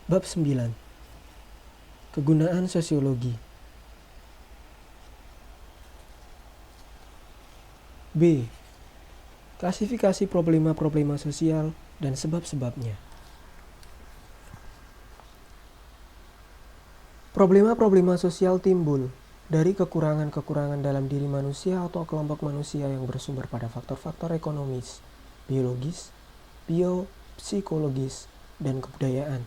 Bab 9. Kegunaan sosiologi. B. Klasifikasi problema-problema sosial dan sebab-sebabnya. Problema-problema sosial timbul dari kekurangan-kekurangan dalam diri manusia atau kelompok manusia yang bersumber pada faktor-faktor ekonomis, biologis, biopsikologis, dan kebudayaan.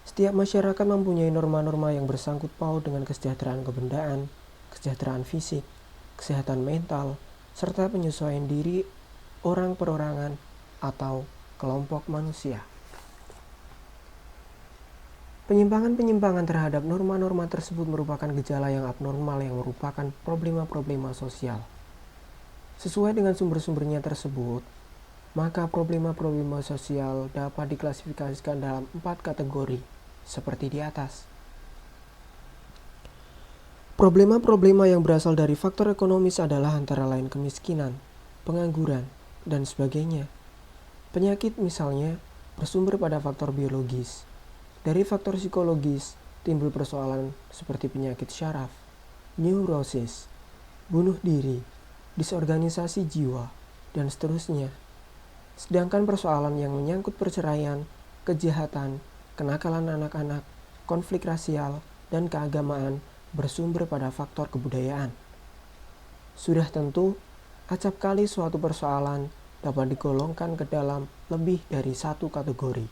Setiap masyarakat mempunyai norma-norma yang bersangkut paut dengan kesejahteraan kebendaan, kesejahteraan fisik, kesehatan mental, serta penyesuaian diri orang perorangan atau kelompok manusia. Penyimpangan-penyimpangan terhadap norma-norma tersebut merupakan gejala yang abnormal yang merupakan problema-problema sosial. Sesuai dengan sumber-sumbernya tersebut, maka problema-problema sosial dapat diklasifikasikan dalam 4 kategori, seperti di atas. Problema-problema yang berasal dari faktor ekonomis adalah antara lain kemiskinan, pengangguran, dan sebagainya. Penyakit misalnya bersumber pada faktor biologis. Dari faktor psikologis timbul persoalan seperti penyakit syaraf, neurosis, bunuh diri, disorganisasi jiwa, dan seterusnya. Sedangkan persoalan yang menyangkut perceraian, kejahatan, kenakalan anak-anak, konflik rasial, dan keagamaan bersumber pada faktor kebudayaan. Sudah tentu, acap kali suatu persoalan dapat digolongkan ke dalam lebih dari satu kategori.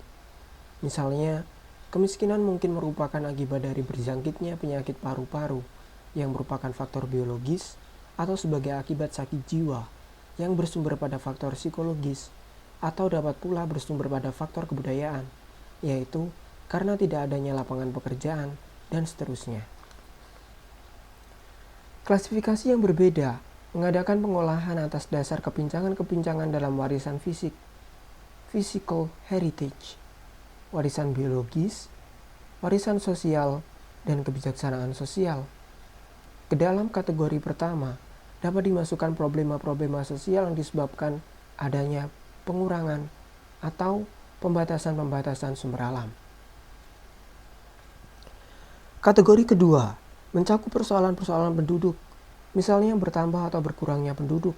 Misalnya, kemiskinan mungkin merupakan akibat dari berjangkitnya penyakit paru-paru yang merupakan faktor biologis atau sebagai akibat sakit jiwa yang bersumber pada faktor psikologis atau dapat pula bersumber pada faktor kebudayaan, yaitu karena tidak adanya lapangan pekerjaan dan seterusnya. Klasifikasi yang berbeda mengadakan pengolahan atas dasar kepincangan-kepincangan dalam warisan fisik, physical heritage, warisan biologis, warisan sosial, dan kebijaksanaan sosial. Ke dalam kategori pertama, dapat dimasukkan problema-problema sosial yang disebabkan adanya pengurangan atau pembatasan-pembatasan sumber alam. Kategori kedua, mencakup persoalan-persoalan penduduk, misalnya bertambah atau berkurangnya penduduk,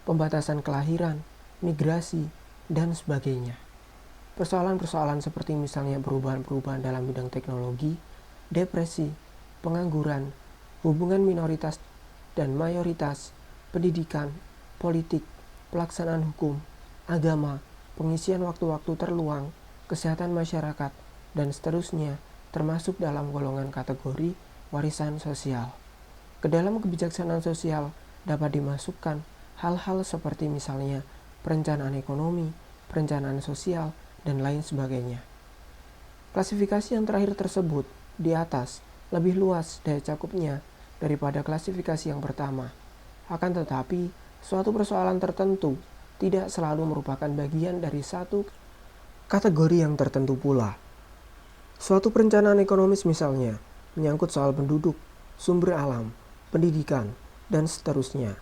pembatasan kelahiran, migrasi, dan sebagainya. Persoalan-persoalan seperti misalnya perubahan-perubahan dalam bidang teknologi, depresi, pengangguran, hubungan minoritas dan mayoritas, pendidikan, politik, pelaksanaan hukum, agama, pengisian waktu-waktu terluang, kesehatan masyarakat, dan seterusnya termasuk dalam golongan kategori warisan sosial. Ke dalam kebijaksanaan sosial dapat dimasukkan hal-hal seperti misalnya perencanaan ekonomi, perencanaan sosial, dan lain sebagainya. Klasifikasi yang terakhir tersebut di atas lebih luas daya cakupnya daripada klasifikasi yang pertama. Akan tetapi, suatu persoalan tertentu tidak selalu merupakan bagian dari satu kategori yang tertentu pula. Suatu perencanaan ekonomis misalnya menyangkut soal penduduk, sumber alam, pendidikan, dan seterusnya.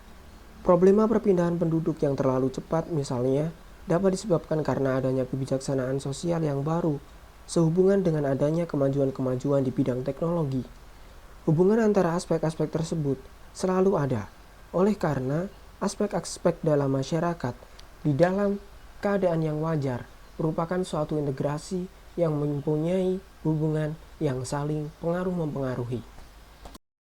Problema perpindahan penduduk yang terlalu cepat misalnya dapat disebabkan karena adanya kebijaksanaan sosial yang baru sehubungan dengan adanya kemajuan-kemajuan di bidang teknologi. Hubungan antara aspek-aspek tersebut selalu ada, oleh karena aspek-aspek dalam masyarakat di dalam keadaan yang wajar merupakan suatu integrasi yang mempunyai hubungan yang saling pengaruh-mempengaruhi.